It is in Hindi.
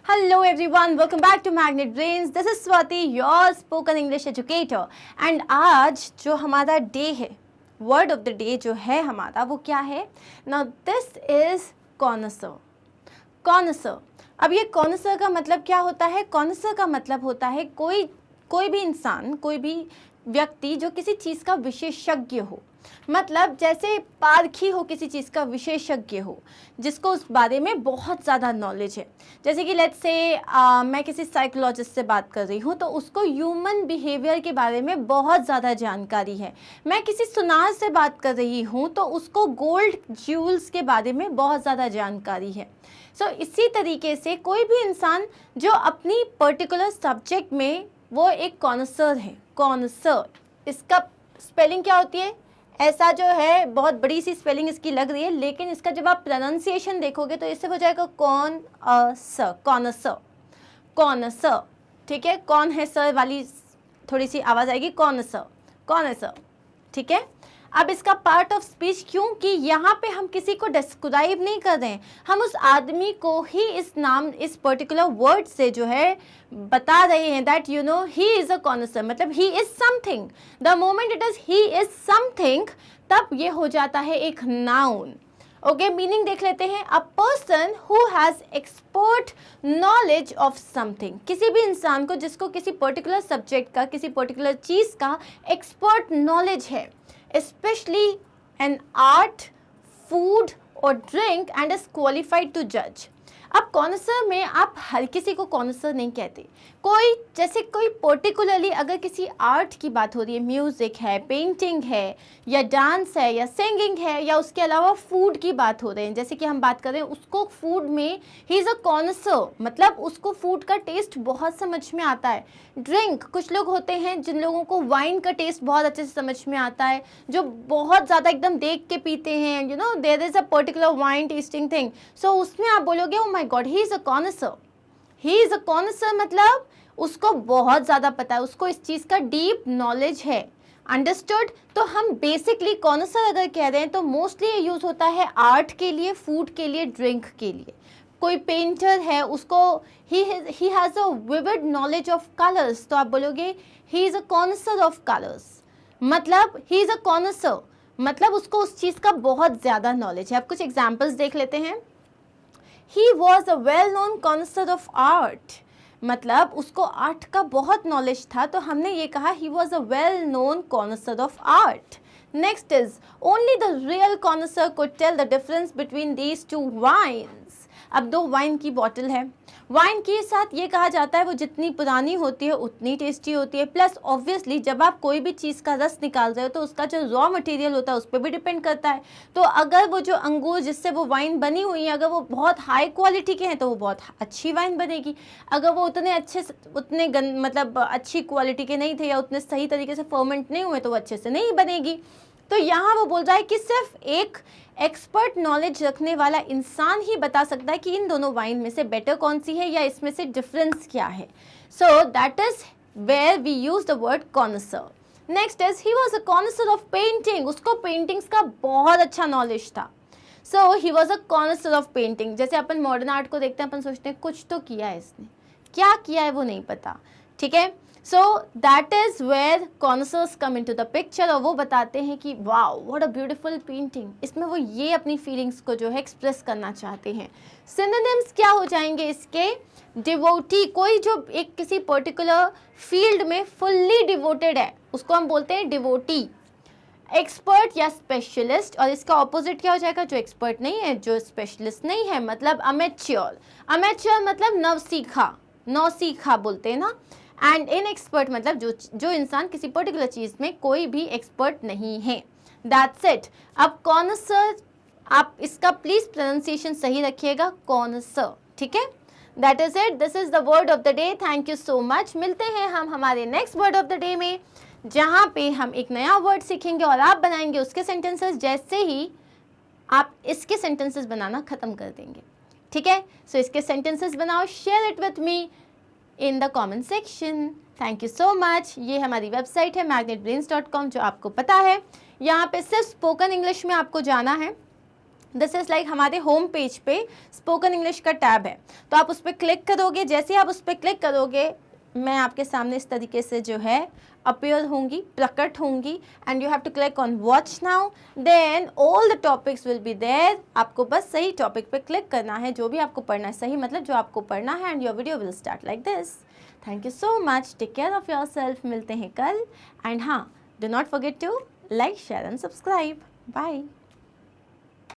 Hello everyone, welcome back to Magnet Brains. This is Swati, your spoken English educator. And आज जो हमारा डे है, वर्ड ऑफ द डे जो है हमारा वो क्या है? Now this is connoisseur. Connoisseur. अब ये connoisseur का मतलब क्या होता है? Connoisseur का मतलब होता है कोई भी इंसान, कोई भी व्यक्ति जो किसी चीज़ का विशेषज्ञ हो, मतलब जैसे पारखी हो, किसी चीज़ का विशेषज्ञ हो, जिसको उस बारे में बहुत ज़्यादा नॉलेज है। जैसे कि लेट्स से मैं किसी साइकोलॉजिस्ट से बात कर रही हूँ तो उसको ह्यूमन बिहेवियर के बारे में बहुत ज़्यादा जानकारी है। मैं किसी सुनार से बात कर रही हूँ तो उसको गोल्ड ज्यूल्स के बारे में बहुत ज़्यादा जानकारी है। इसी तरीके से कोई भी इंसान जो अपनी पर्टिकुलर सब्जेक्ट में वो एक कॉनसर है। कॉनसर, इसका स्पेलिंग क्या होती है? ऐसा जो है बहुत बड़ी सी स्पेलिंग इसकी लग रही है, लेकिन इसका जब आप प्रोनाउंसिएशन देखोगे तो इससे हो जाएगा कॉनसर, कॉनसर, कॉनसर। ठीक है, कौन है सर वाली थोड़ी सी आवाज़ आएगी, कॉनसर, कॉनसर। ठीक है, अब इसका पार्ट ऑफ स्पीच, क्योंकि यहाँ पे हम किसी को डिस्क्राइब नहीं कर रहे हैं, हम उस आदमी को ही इस पर्टिकुलर वर्ड से जो है बता रहे हैं that you know he is a connoisseur, मतलब he is something. The moment it is he is something, तब ये हो जाता है एक नाउन। ओके, मीनिंग देख लेते हैं। A person who has expert knowledge of something, किसी भी इंसान को जिसको किसी पर्टिकुलर सब्जेक्ट का, किसी पर्टिकुलर चीज़ का एक्सपर्ट नॉलेज है, especially an art, food or drink and is qualified to judge. अब कॉनसर में आप हर किसी को कॉनसर नहीं कहते। कोई पर्टिकुलरली अगर किसी आर्ट की बात हो रही है, म्यूज़िक है, पेंटिंग है, या डांस है, या सिंगिंग है, या उसके अलावा फूड की बात हो रही है, जैसे कि हम बात कर रहे हैं उसको फूड में ही इज़ अ कॉनसर, मतलब उसको फूड का टेस्ट बहुत समझ में आता है। ड्रिंक, कुछ लोग होते हैं जिन लोगों को वाइन का टेस्ट बहुत अच्छे से समझ में आता है, जो बहुत ज़्यादा एकदम देख के पीते हैं, you know there is a particular wine tasting thing. So उसमें आप बोलोगे oh my god he is a connoisseur, he is a connoisseur, मतलब उसको बहुत ज़्यादा पता है, उसको इस चीज़ का डीप नॉलेज है। अंडरस्टूड? तो हम बेसिकली कॉनसर अगर कह रहे हैं तो मोस्टली ये यूज़ होता है आर्ट के लिए, फूड के लिए, ड्रिंक के लिए। कोई पेंटर है, उसको he has a vivid knowledge of colours, तो आप बोलोगे he is a connoisseur of colours, मतलब ही इज़ अ कॉनसर, मतलब उसको उस चीज़ का बहुत ज़्यादा नॉलेज है। अब कुछ एग्जाम्पल्स देख लेते हैं। He was a well known connoisseur of art, मतलब उसको आर्ट का बहुत नॉलेज था, तो हमने ये कहा he was a well known connoisseur of art. Next is only the real connoisseur could tell the difference between these two wines. अब दो वाइन की बॉटल है, वाइन के साथ ये कहा जाता है वो जितनी पुरानी होती है उतनी टेस्टी होती है, प्लस ऑब्वियसली जब आप कोई भी चीज़ का रस निकाल रहे हो तो उसका जो रॉ मटेरियल होता है उस पर भी डिपेंड करता है। तो अगर वो जो अंगूर जिससे वो वाइन बनी हुई है अगर वो बहुत हाई क्वालिटी के हैं तो वो बहुत अच्छी वाइन बनेगी। अगर वो मतलब अच्छी क्वालिटी के नहीं थे या उतने सही तरीके से फर्मेंट नहीं हुए तो वो अच्छे से नहीं बनेगी। तो यहाँ वो बोल रहा है कि सिर्फ एक एक्सपर्ट नॉलेज रखने वाला इंसान ही बता सकता है कि इन दोनों वाइन में से बेटर कौन सी है या इसमें से डिफरेंस क्या है। So that is where we use the word connoisseur. Next is he was a connoisseur of painting, उसको पेंटिंग्स का बहुत अच्छा नॉलेज था। So he was a connoisseur of painting. जैसे अपन मॉडर्न आर्ट को देखते हैं, अपन सोचते हैं कुछ तो किया है इसने, क्या किया है वो नहीं पता। ठीक है, so that is where connoisseurs come into the picture, और वो बताते हैं कि wow what a beautiful painting, इसमें वो ये अपनी फीलिंग्स को जो है एक्सप्रेस करना चाहते हैं। सिनोनिम्स क्या हो जाएंगे इसके? डिवोटी, कोई जो एक किसी पर्टिकुलर फील्ड में फुल्ली डिवोटेड है उसको हम बोलते हैं डिवोटी। एक्सपर्ट या स्पेशलिस्ट, और इसका ऑपोजिट क्या हो जाएगा? जो एक्सपर्ट नहीं है, जो स्पेशलिस्ट नहीं है, मतलब अमेच्योर। अमेच्योर मतलब नौसीखा बोलते हैं ना। एंड इन एक्सपर्ट मतलब जो इंसान किसी पर्टिकुलर चीज़ में कोई भी एक्सपर्ट नहीं है। That's it. अब कॉनसर, आप इसका प्लीज़ प्रोनाउंसिएशन सही रखिएगा, कॉनसर। ठीक है, that is it, this is the word of the day. Thank you so much. मिलते हैं हम हमारे next word of the day में, जहाँ पे हम एक नया वर्ड सीखेंगे और आप बनाएंगे उसके सेंटेंसेस जैसे ही आप इसके सेंटेंसेस बनाना ख़त्म कर देंगे। ठीक है, सो इसके सेंटेंसेस बनाओ, share it with me in the comment section. Thank you so much. ये हमारी वेबसाइट है magnetbrains.com, जो आपको पता है यहाँ पे सिर्फ स्पोकन इंग्लिश में आपको जाना है, दिस इज़ लाइक हमारे होम पेज पे स्पोकन इंग्लिश का टैब है, तो आप उस पर क्लिक करोगे। जैसे ही आप उस पर क्लिक करोगे मैं आपके सामने इस तरीके से जो है अपीयर होंगी, प्रकट होंगी, and you have to click on watch now, then all the topics will be there. आपको बस सही टॉपिक पे क्लिक करना है, जो भी आपको पढ़ना है, सही मतलब जो आपको पढ़ना है, and your video will start like this. Thank you so much, take care of yourself, मिलते हैं कल। एंड हाँ, do not forget to like, share and subscribe. Bye.